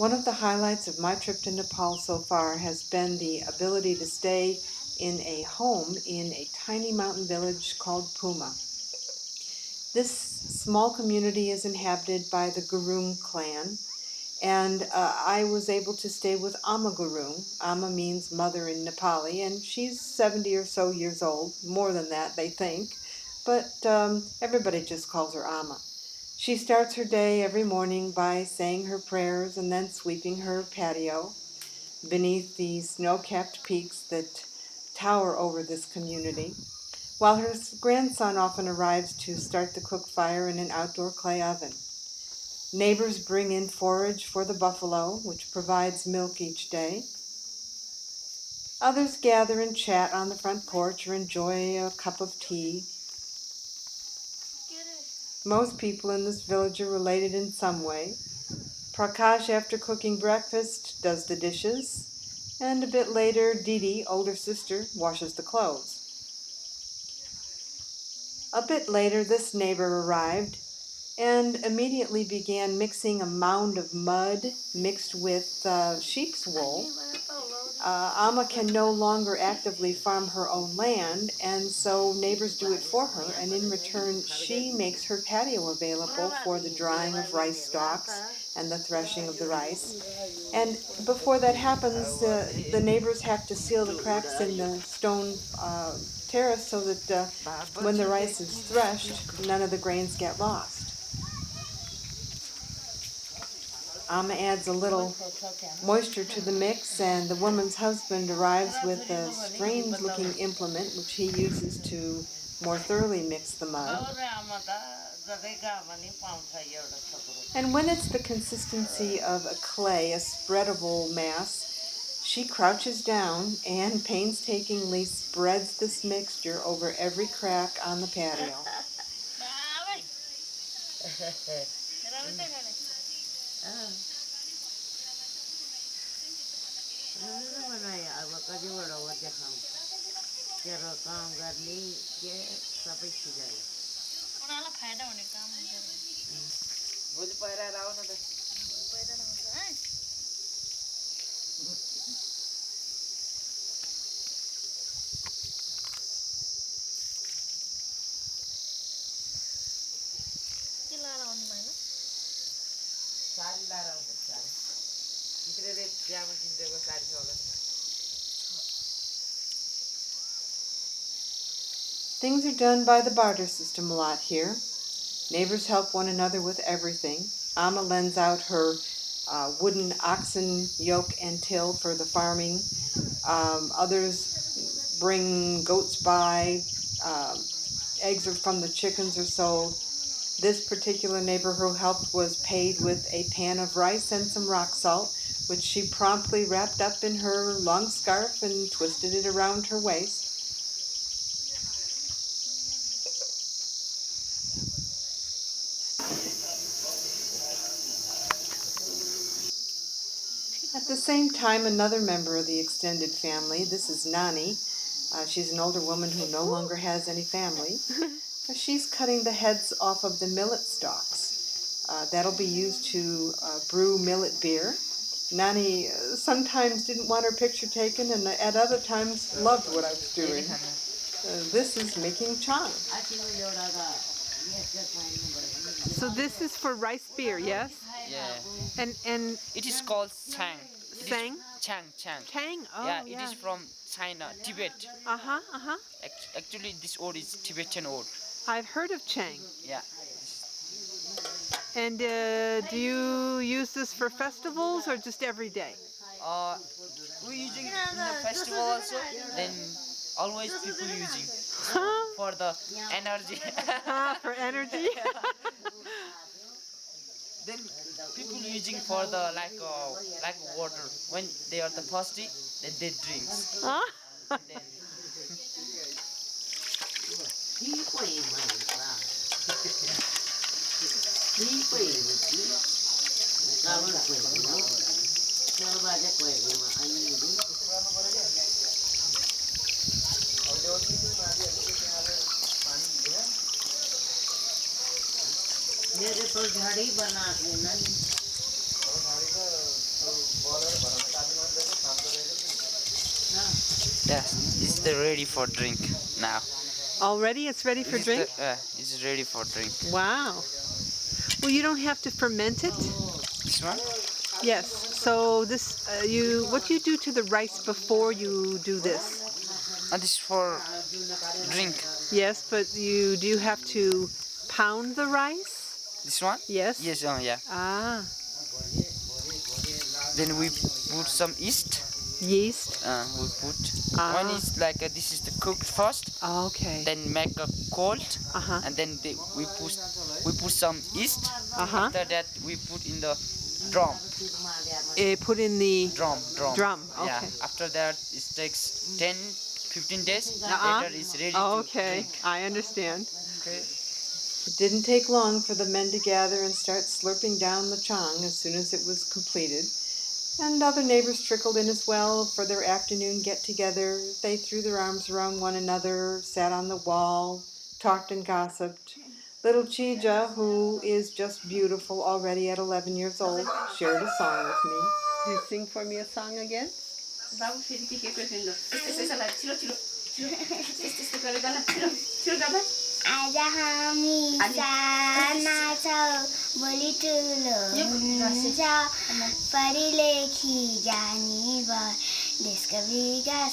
One of the highlights of my trip to Nepal so far has been the ability to stay in a home in a tiny mountain village called Puma. This small community is inhabited by the Gurung clan, and I was able to stay with Amma Gurung. Amma means mother in Nepali, and she's 70 or so years old, more than that, they think, but everybody just calls her Amma. She starts her day every morning by saying her prayers and then sweeping her patio beneath the snow-capped peaks that tower over this community, while her grandson often arrives to start the cook fire in an outdoor clay oven. Neighbors bring in forage for the buffalo, which provides milk each day. Others gather and chat on the front porch or enjoy a cup of tea. Most people in this village are related in some way. Prakash, after cooking breakfast, does the dishes, and a bit later, Didi, older sister, washes the clothes. A bit later, this neighbor arrived and immediately began mixing a mound of mud mixed with sheep's wool. Amma can no longer actively farm her own land, and so neighbors do it for her, and in return she makes her patio available for the drying of rice stalks and the threshing of the rice. And before that happens, the neighbors have to seal the cracks in the stone terrace so that when the rice is threshed, none of the grains get lost. Amma adds a little moisture to the mix, and the woman's husband arrives with a strange-looking implement which he uses to more thoroughly mix the mud. And when it's the consistency of a clay, a spreadable mass, she crouches down and painstakingly spreads this mixture over every crack on the patio. Things are done by the barter system a lot here. Neighbors help one another with everything. Amma lends out her wooden oxen yoke and till for the farming. Others bring goats by. Eggs are from the chickens or sold. This particular neighbor who helped was paid with a pan of rice and some rock salt, which she promptly wrapped up in her long scarf and twisted it around her waist. At the same time, another member of the extended family, this is Nani, she's an older woman who no longer has any family. She's cutting the heads off of the millet stalks. That'll be used to brew millet beer. Nani sometimes didn't want her picture taken, and at other times loved what I was doing. This is making chang. So this is for rice beer, yes? Yeah. And It is called Chang. Sang? Chang. Tang? Oh, Yeah, yeah. it is from China, Tibet. Uh-huh. Actually, this word is Tibetan word. I've heard of Chang. Yeah. And do you use this for festivals or just every day? We're using in the festival also. Then always people using for the energy. For energy? Then people using for the like water when they are the thirsty, then they drink. Then मेरे तो झाड़ी बना के ना Yes, it's the ready for drink now. Already it's ready for drink? It's ready for drink. Wow. Well, you don't have to ferment it? This one? Yes. So this, what do you do to the rice before you do this? And this is for drink. Yes, but do you have to pound the rice? This one? Yes. Yes, yeah. Ah. Then we put some yeast. Yeast? We put. Ah. One is like this is the cooked first. Okay. Then make a cold. Uh-huh. And then we put some yeast. Uh-huh. After that we put in the drum. Put in the Drum. drum. Okay. Yeah. After that it takes 10-15 days. Uh-uh. Later it's ready Okay. to drink. I understand. Okay. It didn't take long for the men to gather and start slurping down the chang as soon as it was completed. And other neighbors trickled in as well for their afternoon get-together. They threw their arms around one another, sat on the wall, talked and gossiped. Little Chija, who is just beautiful already at 11 years old, shared a song with me. You sing for me a song again? आज हामी साना छौँ भोलि ठुलो हुन्छ पढी लेखी जाने भयो देशको विकास